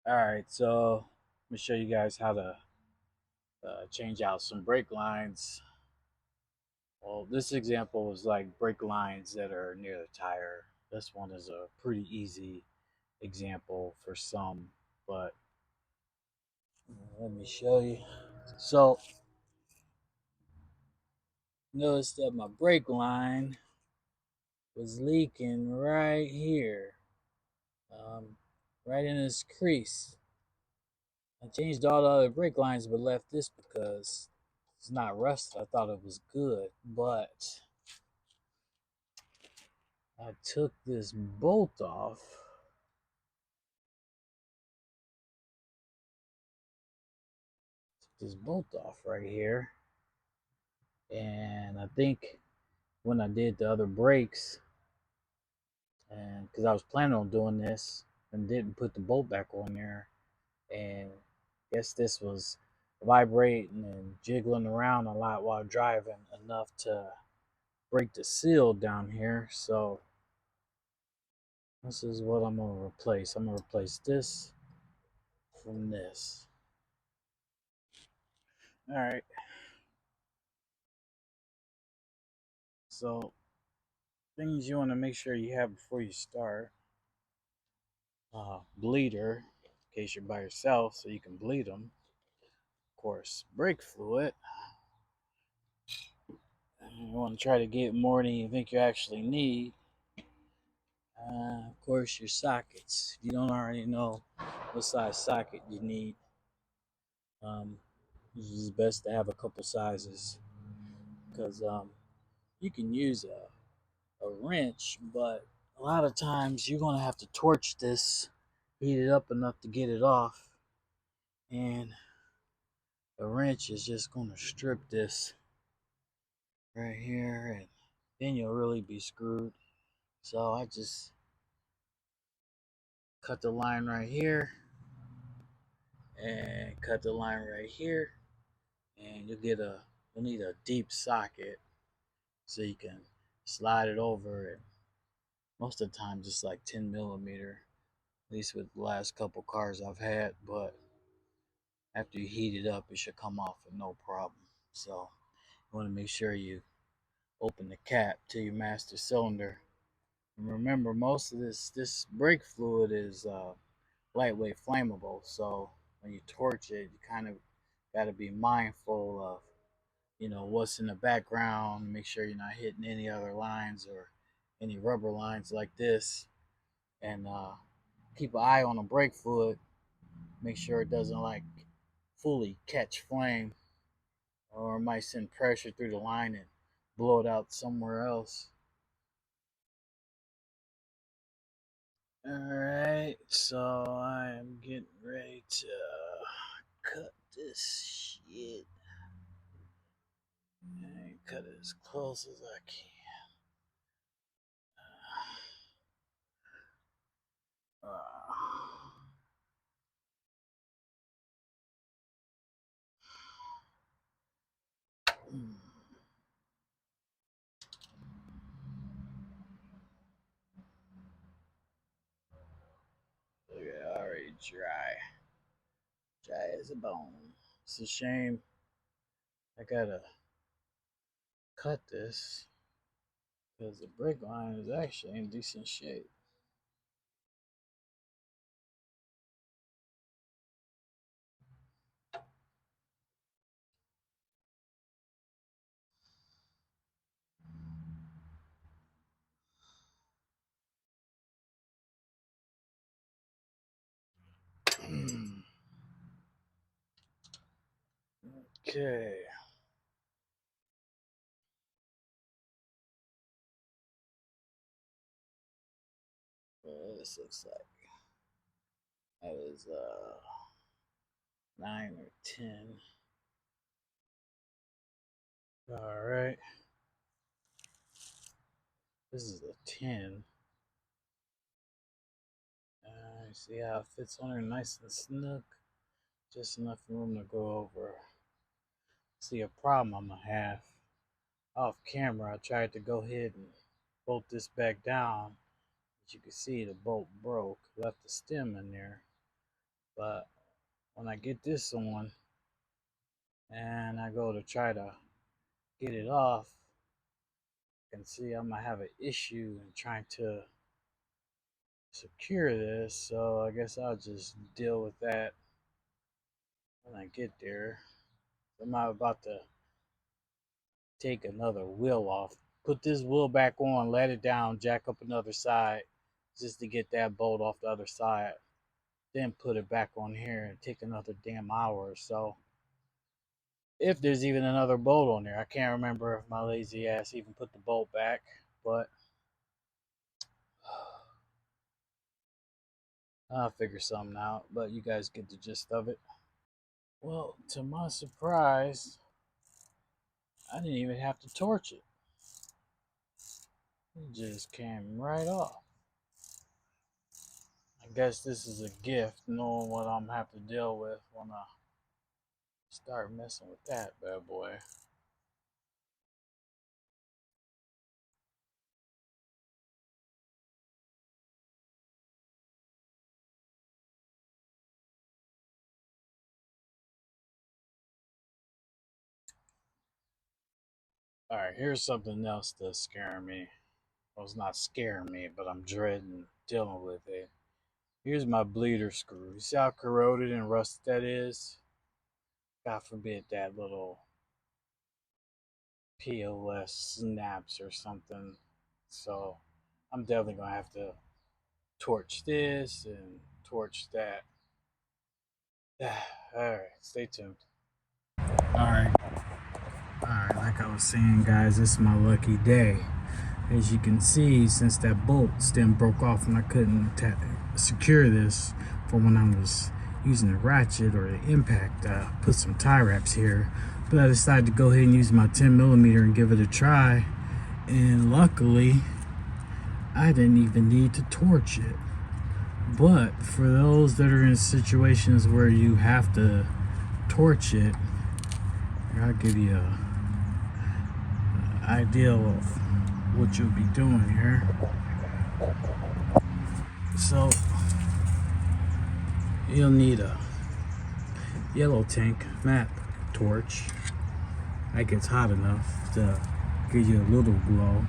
All right, so let me show you guys how to change out some brake lines. Well, this example is like brake lines that are near the tire. This one is a pretty easy example for some, but let me show you. So notice that my brake line was leaking right here, um, right in this crease. I changed all the other brake lines but left this because it's not rusted. I thought it was good, but I took this bolt off. Took this bolt off right here. And I think when I did the other brakes, and because I was planning on doing this and didn't put the bolt back on there, and I guess this was vibrating and jiggling around a lot while driving enough to break the seal down here. So this is what I'm gonna replace. I'm gonna replace this from this. All right. So things you want to make sure you have before you start: bleeder, in case you're by yourself, so you can bleed them. Of course, brake fluid. You want to try to get more than you think you actually need. Of course, your sockets. If you don't already know what size socket you need, um, it's best to have a couple sizes because you can use a wrench, but a lot of times you're gonna have to torch this, heat it up enough to get it off, and a wrench is just gonna strip this right here, and then you'll really be screwed. So I just cut the line right here and cut the line right here, and you'll need a deep socket so you can slide it over. And most of the time, just like 10 millimeter, at least with the last couple cars I've had, but after you heat it up, it should come off with no problem. So you want to make sure you open the cap to your master cylinder. And remember, most of this brake fluid is lightweight flammable. So when you torch it, you kind of got to be mindful of what's in the background. Make sure you're not hitting any other lines or any rubber lines like this, and keep an eye on the brake fluid. Make sure it doesn't like fully catch flame, or it might send pressure through the line and blow it out somewhere else. All right, so I am getting ready to cut this shit and cut it as close as I can. Mm. Look at it, already dry as a bone. It's a shame I gotta cut this because the brake line is actually in decent shape. Okay. Well, this looks like that was 9 or 10. All right. This is a 10. See how it fits on her nice and snug. Just enough room to go over. See, a problem I'm gonna have off camera. I tried to go ahead and bolt this back down. As you can see, the bolt broke, left the stem in there. But when I get this on and I go to try to get it off, I can see I'm gonna have an issue in trying to secure this. So I guess I'll just deal with that when I get there. I'm not about to take another wheel off. Put this wheel back on, let it down, jack up another side just to get that bolt off the other side. Then put it back on here and take another damn hour or so. If there's even another bolt on there. I can't remember if my lazy ass even put the bolt back, but I'll figure something out. But you guys get the gist of it. Well, to my surprise, I didn't even have to torch it. It just came right off. I guess this is a gift, knowing what I'm gonna have to deal with when I start messing with that bad boy. Alright, here's something else that's scaring me. Well, it's not scaring me, but I'm dreading dealing with it. Here's my bleeder screw. You see how corroded and rusted that is? God forbid that little POS snaps or something. So I'm definitely gonna have to torch this and torch that. Alright, stay tuned. Alright, like I was saying, guys, this is my lucky day. As you can see, since that bolt stem broke off and I couldn't secure this for when I was using the ratchet or the impact, put some tie wraps here. But I decided to go ahead and use my 10mm and give it a try. And luckily, I didn't even need to torch it. But for those that are in situations where you have to torch it, I'll give you an idea of what you'll be doing here. So you'll need a yellow tank map torch that gets hot enough to give you a little glow,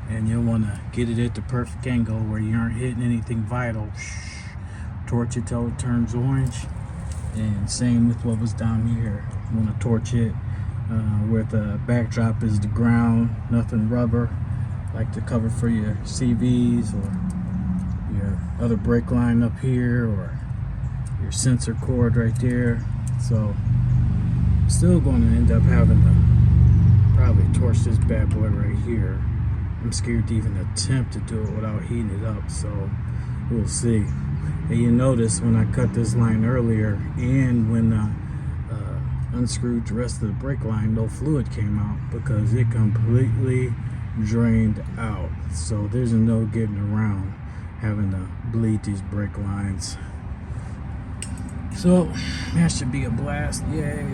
and you'll want to get it at the perfect angle where you aren't hitting anything vital. Torch it till it turns orange, and same with what was down here. You want to torch it where the backdrop is the ground, nothing rubber, like the cover for your CVs or your other brake line up here or your sensor cord right there. So I'm still going to end up having to probably torch this bad boy right here. I'm scared to even attempt to do it without heating it up, so we'll see. And you notice when I cut this line earlier and when I unscrewed the rest of the brake line, no fluid came out because it completely drained out. So there's no getting around having to bleed these brake lines. So that should be a blast, yay.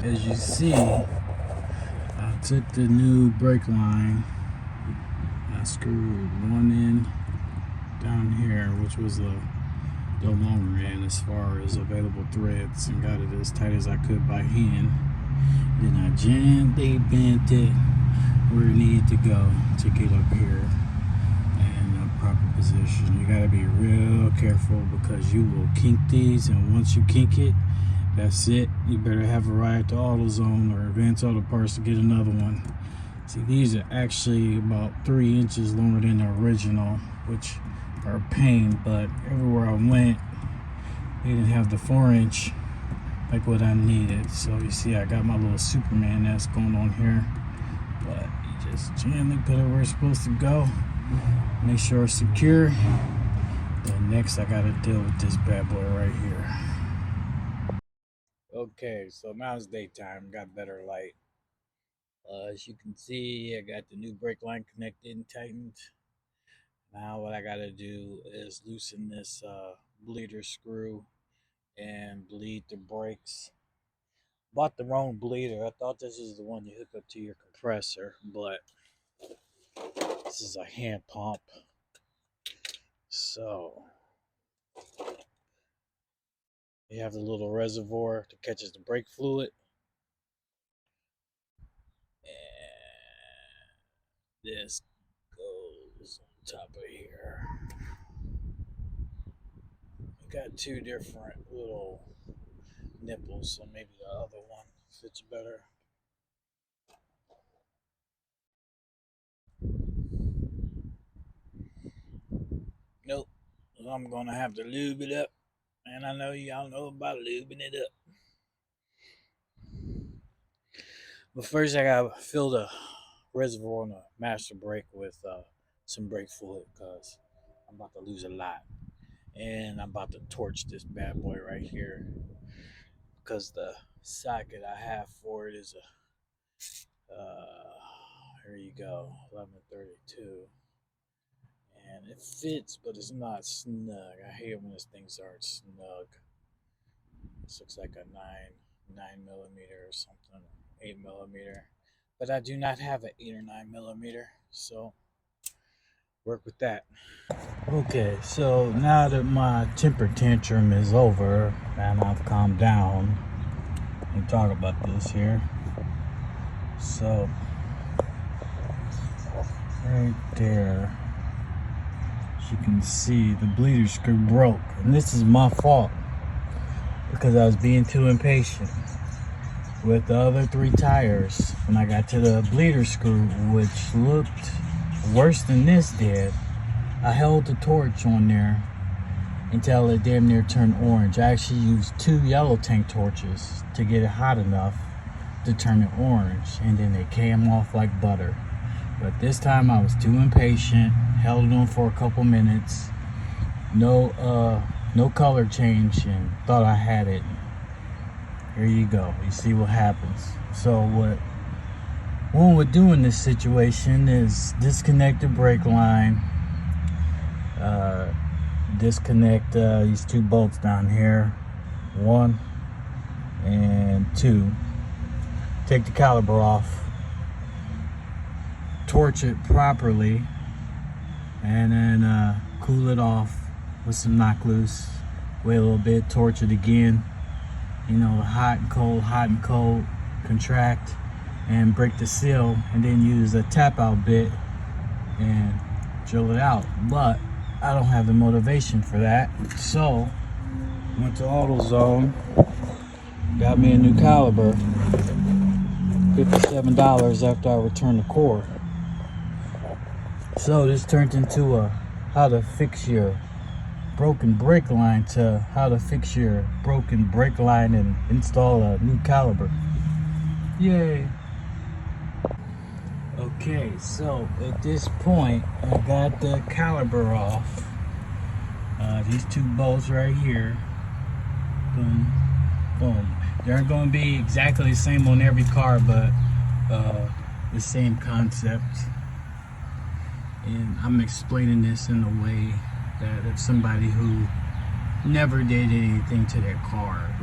As you see, I took the new brake line, I screwed one in down here, which was the longer end as far as available threads, and got it as tight as I could by hand. Then I gently bent it where it needed to go to get up here in a proper position. You gotta be real careful because you will kink these, and once you kink it, that's it. You better have a ride to AutoZone or Advanced Auto Parts to get another one. See, these are actually about 3 inches longer than the original, which are a pain, but everywhere I went, they didn't have the 4-inch like what I needed. So you see, I got my little Superman that's going on here, but you just gently put it where it's supposed to go. Make sure it's secure. Then next, I gotta deal with this bad boy right here. Okay, so now it's daytime, got better light. As you can see, I got the new brake line connected and tightened. Now what I gotta do is loosen this bleeder screw and bleed the brakes. Bought the wrong bleeder. I thought this is the one you hook up to your compressor, but this is a hand pump. So You have the little reservoir that catches the brake fluid. And this goes on top of here. We got two different little nipples, so maybe the other one fits better. Nope. I'm gonna have to lube it up. And I know y'all know about lubing it up. But first I gotta fill the reservoir on the master brake with some brake fluid because I'm about to lose a lot. And I'm about to torch this bad boy right here because the socket I have for it is here you go, 1132. And it fits, but it's not snug. I hate when these things aren't snug. This looks like a 9 millimeter or something, 8 millimeter. But I do not have an 8 or 9 millimeter, so work with that. Okay, so now that my temper tantrum is over and I've calmed down, we talk about this here. So right there, as you can see, the bleeder screw broke, and this is my fault because I was being too impatient with the other three tires. When I got to the bleeder screw, which looked worse than this did, I held the torch on there until it damn near turned orange. I actually used 2 yellow tank torches to get it hot enough to turn it orange, and then they came off like butter. But this time I was too impatient, held it on for a couple minutes, no color change, and thought I had it. Here you go. You see what happens. So what one would do in this situation is disconnect the brake line, disconnect these 2 bolts down here, 1 and 2, take the caliper off, torch it properly, and then cool it off with some knock loose, wait a little bit, torch it again, you know, hot and cold, contract and break the seal, and then use a tap out bit and drill it out. But I don't have the motivation for that, so went to AutoZone, got me a new caliper, $57 after I returned the cord. So this turned into a how to fix your broken brake line to how to fix your broken brake line and install a new caliper. Yay. Okay, so at this point I got the caliper off. These 2 bolts right here, boom, boom. They're going to be exactly the same on every car, but the same concept. And I'm explaining this in a way that if somebody who never did anything to their car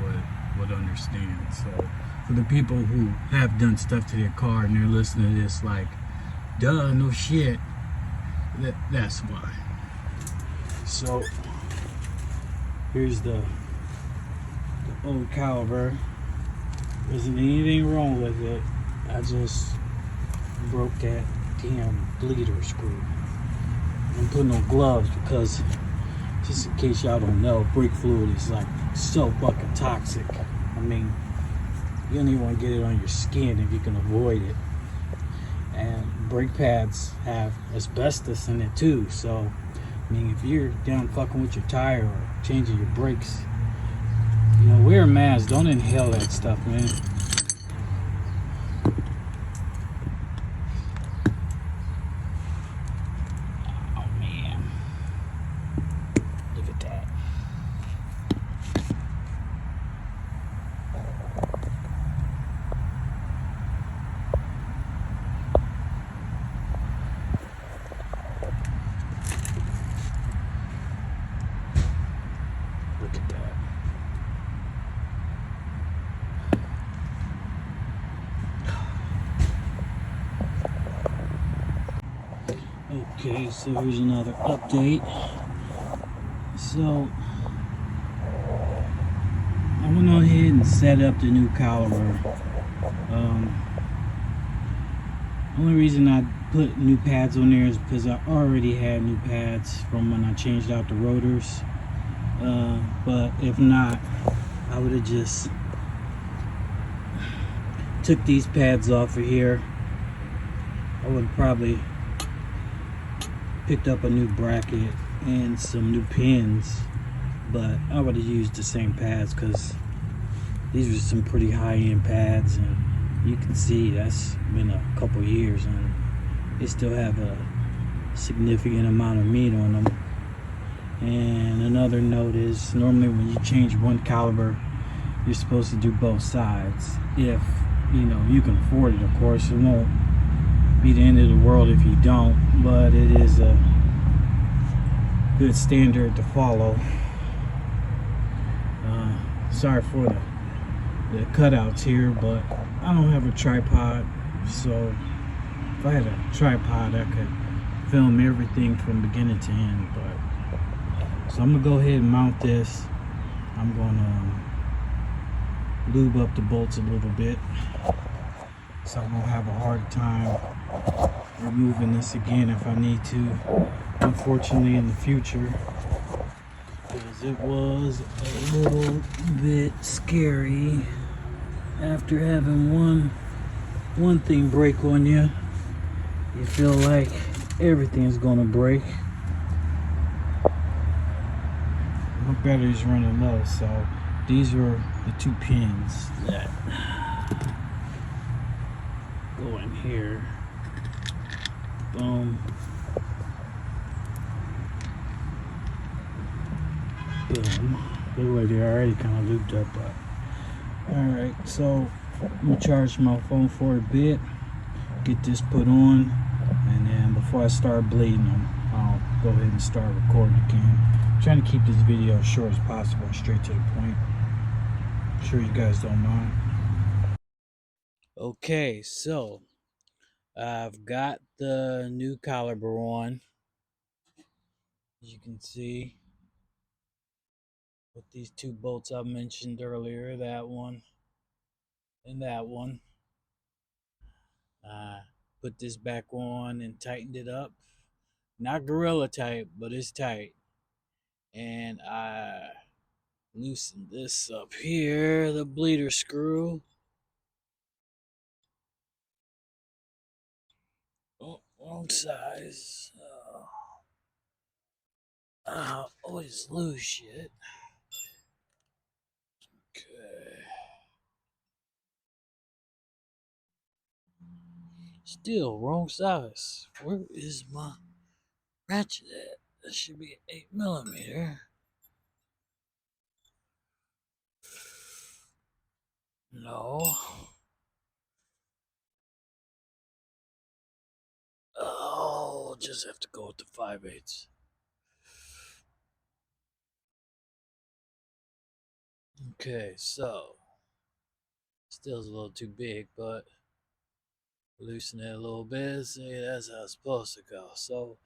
would understand. So for the people who have done stuff to their car and they're listening to this like, duh, no shit, that's why. So here's the old caliper. There isn't anything wrong with it. I just broke that damn bleeder screw. I'm putting on gloves because, just in case y'all don't know, brake fluid is like so fucking toxic. I mean, you don't even want to get it on your skin if you can avoid it. And brake pads have asbestos in it too, so I mean, if you're down fucking with your tire or changing your brakes, you know, wear a mask. Don't inhale that stuff, man. Oh man, look at that. Look at that. Okay, so here's another update. So set up the new caliper. Only reason I put new pads on there is because I already had new pads from when I changed out the rotors. But if not, I would have just took these pads off of here. I would have probably picked up a new bracket and some new pins, but I would have used the same pads because these are some pretty high-end pads, and you can see that's been a couple years and they still have a significant amount of meat on them. And another note is, normally when you change one caliber, you're supposed to do both sides. If you can afford it, of course. It won't be the end of the world if you don't, but it is a good standard to follow. Sorry for the cutouts here, but I don't have a tripod, so if I had a tripod I could film everything from beginning to end. But so I'm gonna go ahead and mount this. I'm gonna lube up the bolts a little bit, so I'm gonna have a hard time removing this again if I need to, unfortunately, in the future, because it was a little bit scary after having one thing break on you. You feel like everything's gonna break. My battery's running low, so these are the two pins that go in here. Boom. Boom. Look like they're already kind of looped up. Alright, so I'm gonna charge my phone for a bit, get this put on, and then before I start bleeding them, I'll go ahead and start recording again. I'm trying to keep this video as short as possible and straight to the point. I'm sure you guys don't mind. Okay, so I've got the new caliper on. As you can see, with these two bolts I mentioned earlier, that one and that one. Put this back on and tightened it up. Not gorilla tight, but it's tight. And I loosened this up here, the bleeder screw. Oh, wrong size. Always lose shit. Okay. Still wrong size. Where is my ratchet at? That should be 8mm. No. Oh, just have to go with the 5/8. Okay, so still a little too big, but loosen it a little bit. See, that's how it's supposed to go. So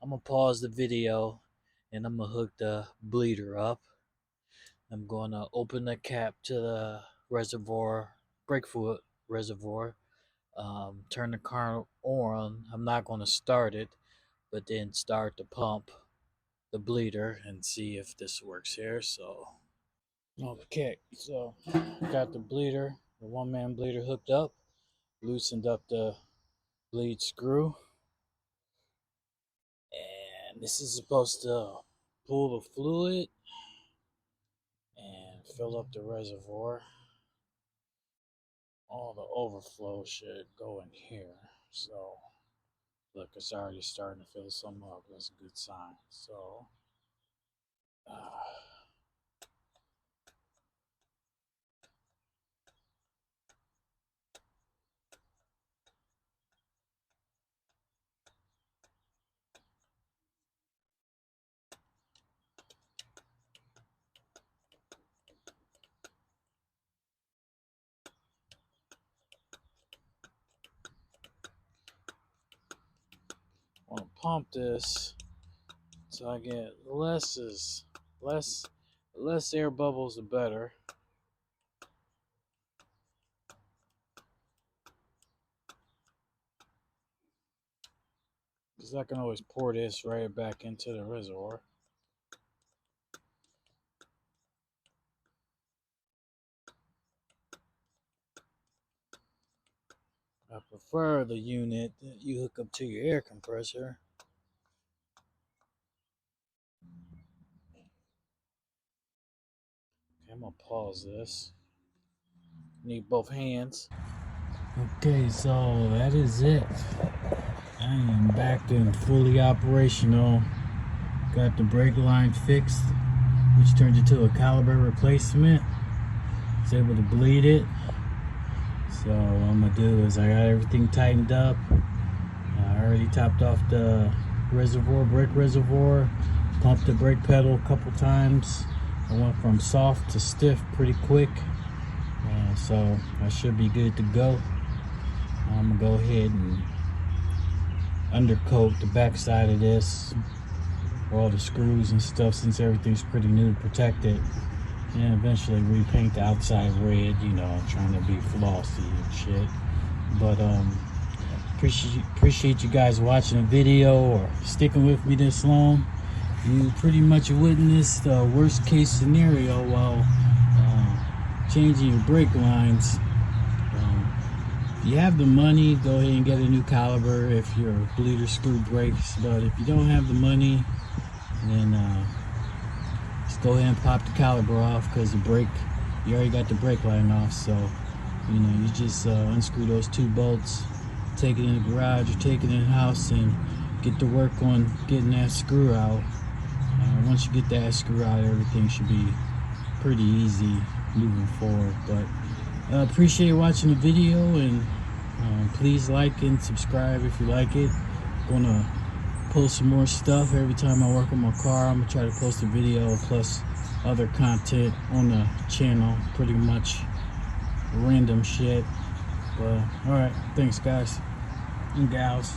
I'm gonna pause the video and I'm gonna hook the bleeder up. I'm gonna open the cap to the reservoir, brake fluid reservoir. Turn the car on. I'm not gonna start it, but then start the pump, the bleeder, and see if this works here. So okay, so got the bleeder, the one-man bleeder hooked up, loosened up the bleed screw, and this is supposed to pull the fluid and fill up the reservoir. All the overflow should go in here. So look, it's already starting to fill some up. That's a good sign. So I want to pump this so I get less air bubbles, the better. because I can always pour this right back into the reservoir. I prefer the unit that you hook up to your air compressor. Okay, I'm gonna pause this. Need both hands. Okay, so that is it. I am back and fully operational. Got the brake line fixed, which turned into a caliper replacement. Was able to bleed it. So what I'm gonna do is I got everything tightened up. I already topped off the reservoir, brake reservoir, pumped the brake pedal a couple times. I went from soft to stiff pretty quick. So I should be good to go. I'm gonna go ahead and undercoat the back side of this, all the screws and stuff, since everything's pretty new, to protect it, and eventually repaint the outside red, you know, trying to be flossy and shit. But appreciate you guys watching the video or sticking with me this long. You pretty much witnessed the worst case scenario while changing your brake lines. If you have the money, go ahead and get a new caliper if your bleeder screw breaks. But if you don't have the money, then just go ahead and pop the caliper off, because the brake, you already got the brake line off. So you know, you just unscrew those 2 bolts, take it in the garage or take it in the house, and get to work on getting that screw out. Once you get that screw out, everything should be pretty easy moving forward. But appreciate watching the video, and please like and subscribe if you like it. I'm gonna post some more stuff every time I work on my car. I'm gonna try to post a video plus other content on the channel, pretty much random shit. But alright, thanks guys and gals.